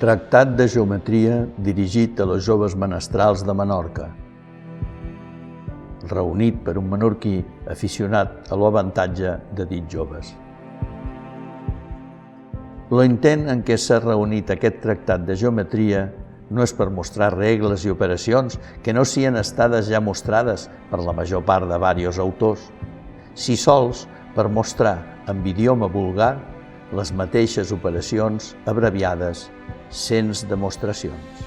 Tractat de geometria dirigit a les joves menestrals de Menorca. Reunit per un menorquí aficionat a l'avantatge de dits joves. L'intent en què s'ha reunit aquest tractat de geometria no és per mostrar regles i operacions que no siguin estades ja mostrades per la major part de diversos autors, si sols per mostrar amb idioma vulgar les mateixes operacions abreviades sense demostracions.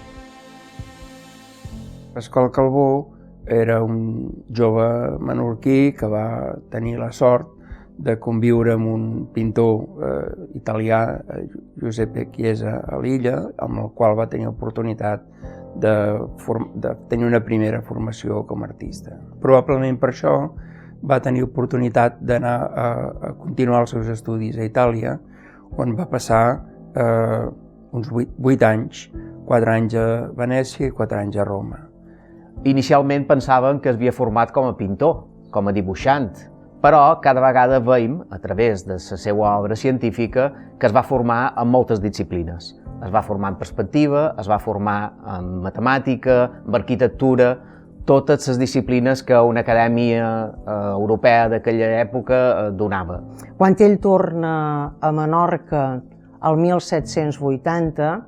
Pasqual Calbó era un jove menorquí que va tenir la sort de conviure amb un pintor italià, Giuseppe Chiesa, a l'illa, amb el qual va tenir oportunitat de tenir una primera formació com a artista. Probablement per això va tenir oportunitat d'anar a continuar els seus estudis a Itàlia, on va passar uns 8 anys, 4 anys a Venècia i 4 anys a Roma. Inicialment pensaven que es havia format com a pintor, com a dibuixant, però cada vegada veiem, a través de la seva obra científica, que es va formar en moltes disciplines. Es va formar en perspectiva, es va formar en matemàtica, en arquitectura, totes les disciplines que una acadèmia europea d'aquella època donava. Quan ell torna a Menorca el 1780,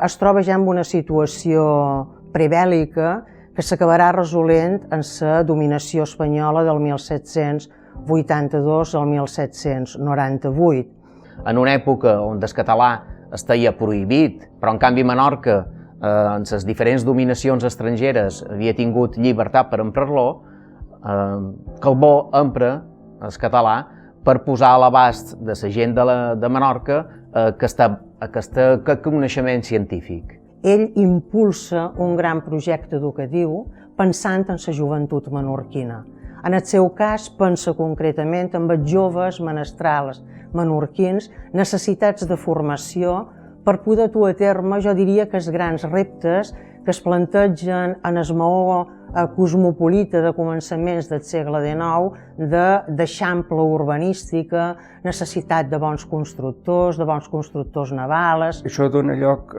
es troba ja en una situació prebèl·lica que s'acabarà resolent en la dominació espanyola del 1782 al 1798. En una època on el català estaria prohibit, però en canvi Menorca, en les diferents dominacions estrangeres, havia tingut llibertat per emprar-lo, Calbó empra el català per posar a l'abast de la gent de Menorca aquest coneixement científic. Ell impulsa un gran projecte educatiu pensant en la joventut menorquina. En el seu cas, pensa concretament en els joves menestrals menorquins necessitats de formació per poder dur a terme, jo diria que els grans reptes que es plantegen en el maó cosmopolita de començaments del segle XIX d'eixample urbanística, necessitat de bons constructors navals. Això dona lloc,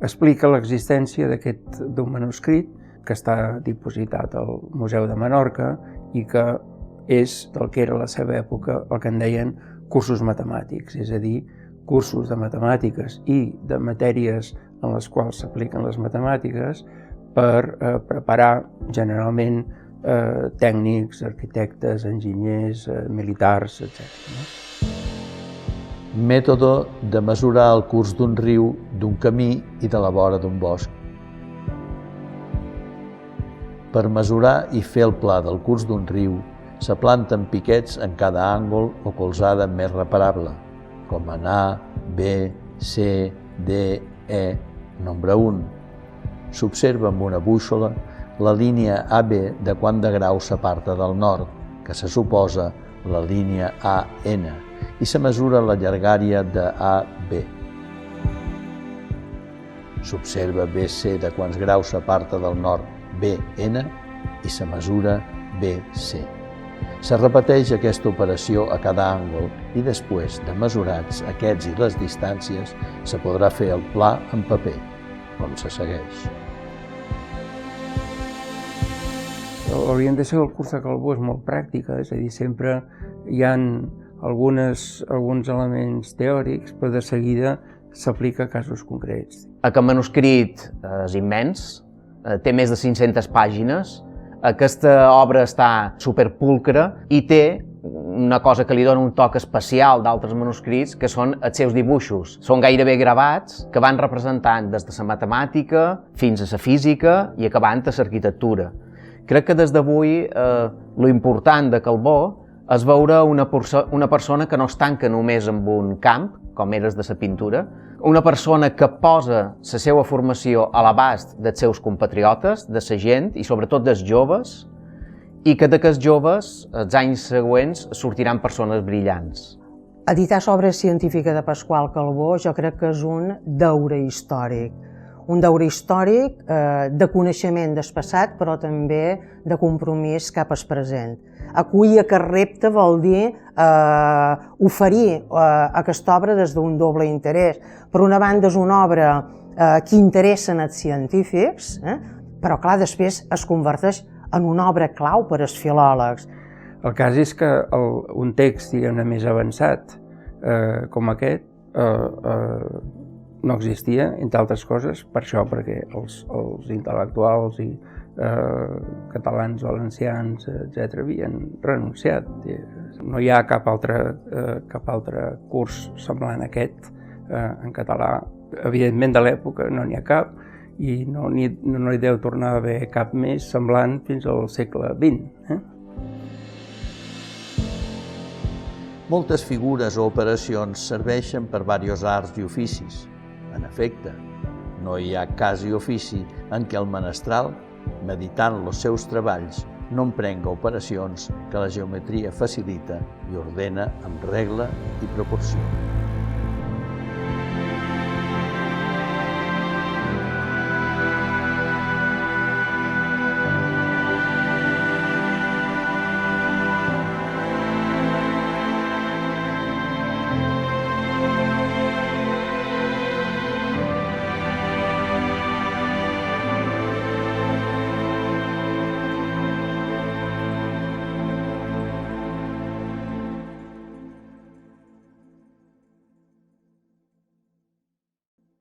explica l'existència d'un manuscrit que està dipositat al Museu de Menorca i que és del que era a la seva època el que en deien cursos matemàtics, és a dir, cursos de matemàtiques i de matèries en les quals s'apliquen les matemàtiques per preparar generalment tècnics, arquitectes, enginyers, militars, etc. Mètode de mesurar el curs d'un riu, d'un camí i de la vora d'un bosc. Per mesurar i fer el pla del curs d'un riu, s'aplanten piquets en cada àngol o colzada més reparable, com en A, B, C, D, E, nombre 1. S'observa amb una bússola la línia AB de quant de grau s'aparta del nord, que se suposa la línia AN, i se mesura la llargària de AB. S'observa BC de quants graus s'aparta del nord BN i se mesura BC. Se repeteix aquesta operació a cada àngol i després de mesurats aquests i les distàncies se podrà fer el pla en paper, com se segueix. L'orientació del curs de Calbó és molt pràctica, és a dir, sempre hi ha alguns elements teòrics, però de seguida s'aplica a casos concrets. Aquest manuscrit és immens, té més de 500 pàgines. Aquesta obra està superpulcra i té una cosa que li dona un toc especial d'altres manuscrits, que són els seus dibuixos. Són gairebé gravats que van representant des de la matemàtica fins a la física i acabant a l'arquitectura. Crec que des d'avui lo important de Calbó és veure una persona que no es tanca només en un camp, com eres de la pintura, una persona que posa la seva formació a l'abast dels seus compatriotes, de la gent i sobretot dels joves, i que d'aquests joves, els anys següents, sortiran persones brillants. Editar l'obra científica de Pasqual Calbó jo crec que és un deure històric, un deure històric de coneixement del passat, però també de compromís cap al present. Acollir aquest repte vol dir oferir aquesta obra des d'un doble interès. Per una banda, és una obra que interessa els científics, però clar, després es converteix en una obra clau per als filòlegs. El cas és que un text, diguem-ne, més avançat com aquest no existia, entre altres coses, per això, perquè els intel·lectuals i catalans, valencians, etc., havien renunciat. No hi ha cap altre curs semblant a aquest en català. Evidentment, de l'època no n'hi ha cap i no hi deu tornar a haver cap més semblant fins al segle XX. Moltes figures o operacions serveixen per diversos arts i oficis. En efecte, no hi ha cas i ofici en què el menestral, meditant els seus treballs, no emprenga operacions que la geometria facilita i ordena amb regla i proporció.